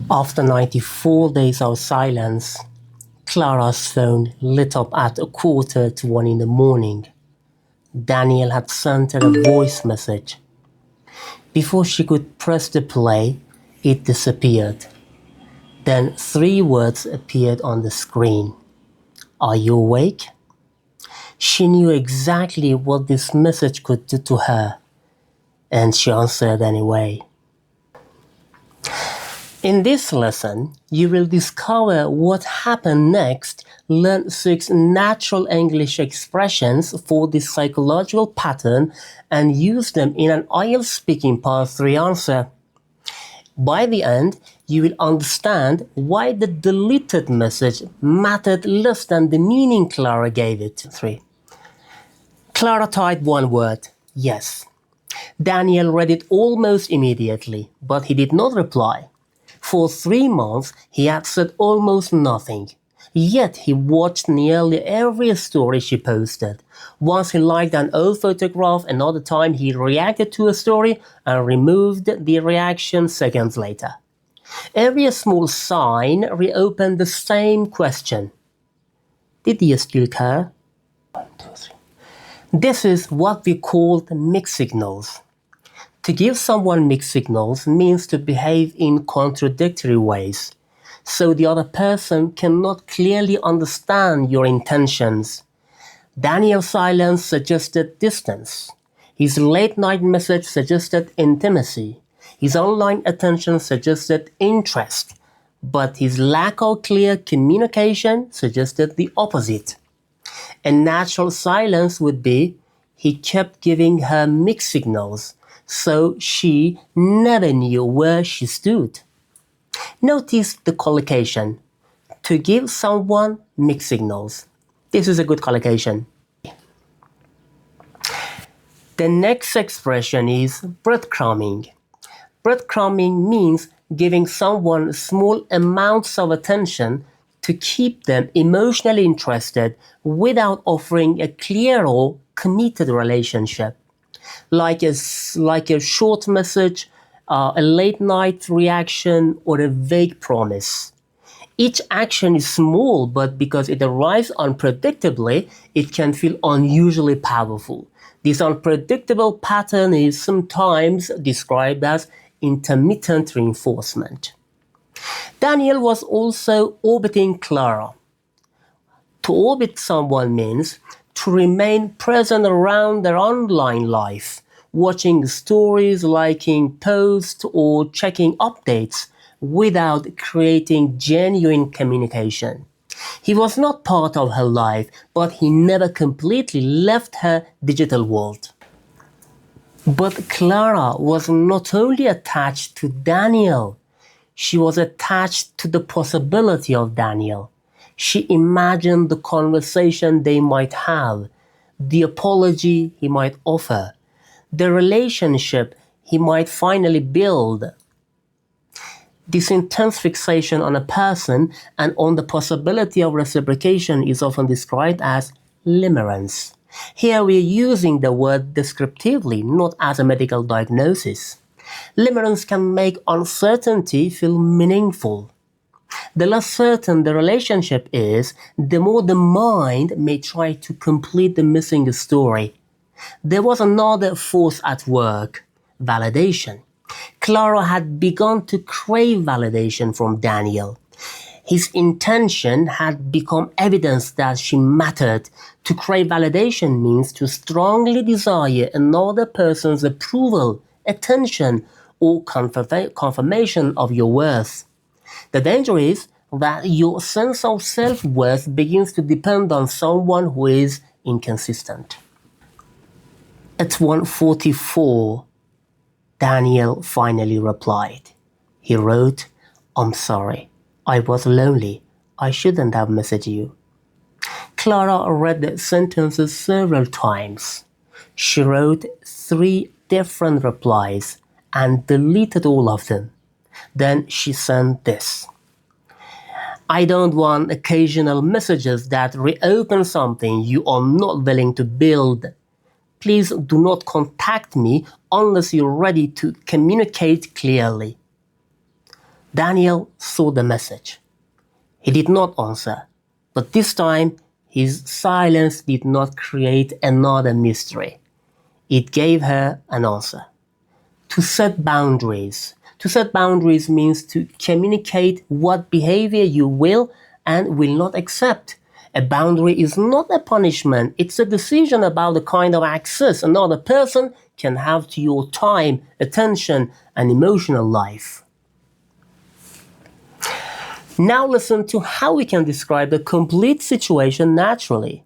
After 94 days of silence, Clara's phone lit up at 1:45 in the morning. Daniel had sent her a voice message. Before she could press the play, it disappeared. Then 3 words appeared on the screen. "Are you awake?" She knew exactly what this message could do to her, and she answered anyway. In this lesson, you will discover what happened next, learn 6 natural English expressions for this psychological pattern, and use them in an IELTS Speaking Part 3 answer. By the end, you will understand why the deleted message mattered less than the meaning Clara gave it. 3. Clara typed 1 word, yes. Daniel read it almost immediately, but he did not reply. For 3 months, he had said almost nothing. Yet he watched nearly every story she posted. Once he liked an old photograph, another time he reacted to a story and removed the reaction seconds later. Every small sign reopened the same question. Did you still care? 1, 2, 3. This is what we call mixed signals. To give someone mixed signals means to behave in contradictory ways, so the other person cannot clearly understand your intentions. Daniel's silence suggested distance. His late-night message suggested intimacy. His online attention suggested interest, but his lack of clear communication suggested the opposite. A natural silence would be, he kept giving her mixed signals, so she never knew where she stood. Notice the collocation. To give someone mixed signals. This is a good collocation. The next expression is breadcrumbing. Breadcrumbing means giving someone small amounts of attention to keep them emotionally interested without offering a clear or committed relationship. Like a short message, a late night reaction, or a vague promise. Each action is small, but because it arrives unpredictably, it can feel unusually powerful. This unpredictable pattern is sometimes described as intermittent reinforcement. Daniel was also orbiting Clara. To orbit someone means to remain present around their online life, watching stories, liking posts, or checking updates without creating genuine communication. He was not part of her life, but he never completely left her digital world. But Clara was not only attached to Daniel, she was attached to the possibility of Daniel. She imagined the conversation they might have, the apology he might offer, the relationship he might finally build. This intense fixation on a person and on the possibility of reciprocation is often described as limerence. Here we are using the word descriptively, not as a medical diagnosis. Limerence can make uncertainty feel meaningful. The less certain the relationship is, the more the mind may try to complete the missing story. There was another force at work, validation. Clara had begun to crave validation from Daniel. His intention had become evidence that she mattered. To crave validation means to strongly desire another person's approval, attention, or confirmation of your worth. The danger is that your sense of self-worth begins to depend on someone who is inconsistent. At 1:44, Daniel finally replied. He wrote, "I'm sorry. I was lonely. I shouldn't have messaged you." Clara read the sentences several times. She wrote 3 different replies and deleted all of them. Then she sent this. "I don't want occasional messages that reopen something you are not willing to build. Please do not contact me unless you're ready to communicate clearly." Daniel saw the message. He did not answer, but this time his silence did not create another mystery. It gave her an answer. To set boundaries. To set boundaries means to communicate what behavior you will and will not accept. A boundary is not a punishment, it's a decision about the kind of access another person can have to your time, attention, and emotional life. Now listen to how we can describe the complete situation naturally.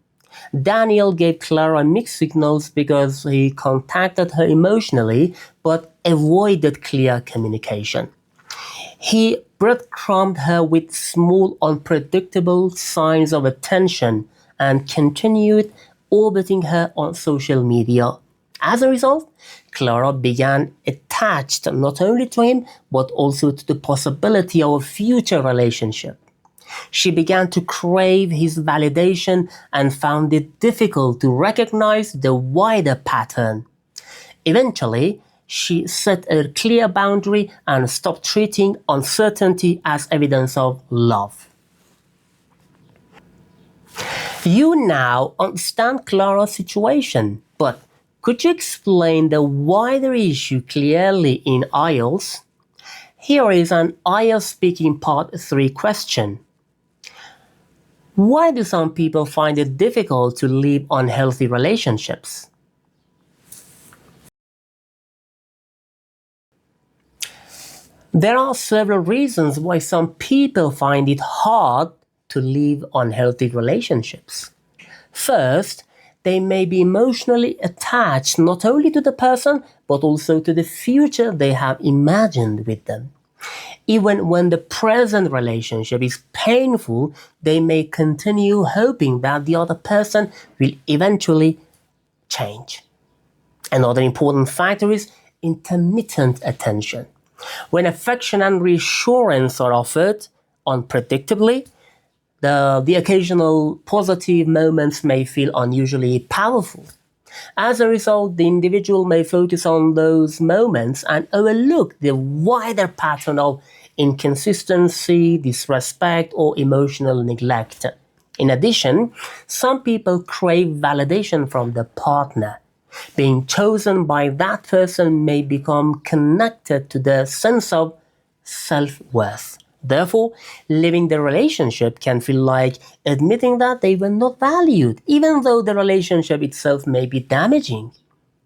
Daniel gave Clara mixed signals because he contacted her emotionally but avoided clear communication. He breadcrumbed her with small, unpredictable signs of attention and continued orbiting her on social media. As a result, Clara began attached not only to him but also to the possibility of a future relationship. She began to crave his validation and found it difficult to recognize the wider pattern. Eventually, she set a clear boundary and stopped treating uncertainty as evidence of love. You now understand Clara's situation, but could you explain the wider issue clearly in IELTS? Here is an IELTS Speaking Part 3 question. Why do some people find it difficult to leave unhealthy relationships? There are several reasons why some people find it hard to leave unhealthy relationships. First, they may be emotionally attached not only to the person but also to the future they have imagined with them. Even when the present relationship is painful, they may continue hoping that the other person will eventually change. Another important factor is intermittent attention. When affection and reassurance are offered unpredictably, the occasional positive moments may feel unusually powerful. As a result, the individual may focus on those moments and overlook the wider pattern of inconsistency, disrespect, or emotional neglect. In addition, some people crave validation from the partner. Being chosen by that person may become connected to their sense of self-worth. Therefore, leaving the relationship can feel like admitting that they were not valued, even though the relationship itself may be damaging.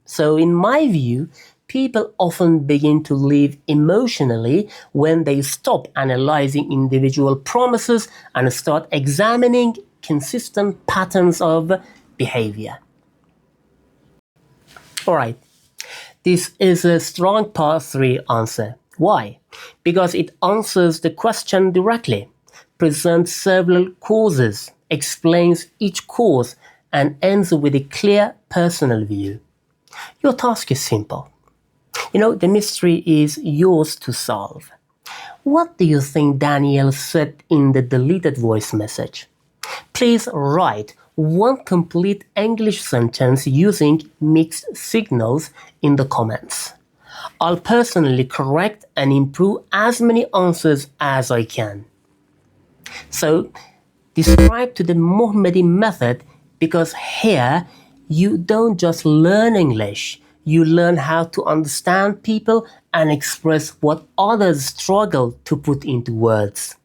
So, in my view, people often begin to leave emotionally when they stop analyzing individual promises and start examining consistent patterns of behavior. Alright, this is a strong part 3 answer. Why? Because it answers the question directly, presents several causes, explains each cause, and ends with a clear personal view. Your task is simple. The mystery is yours to solve. What do you think Daniel said in the deleted voice message? Please write one complete English sentence using mixed signals in the comments. I'll personally correct and improve as many answers as I can. So, describe to the Mohmedi method because here you don't just learn English, you learn how to understand people and express what others struggle to put into words.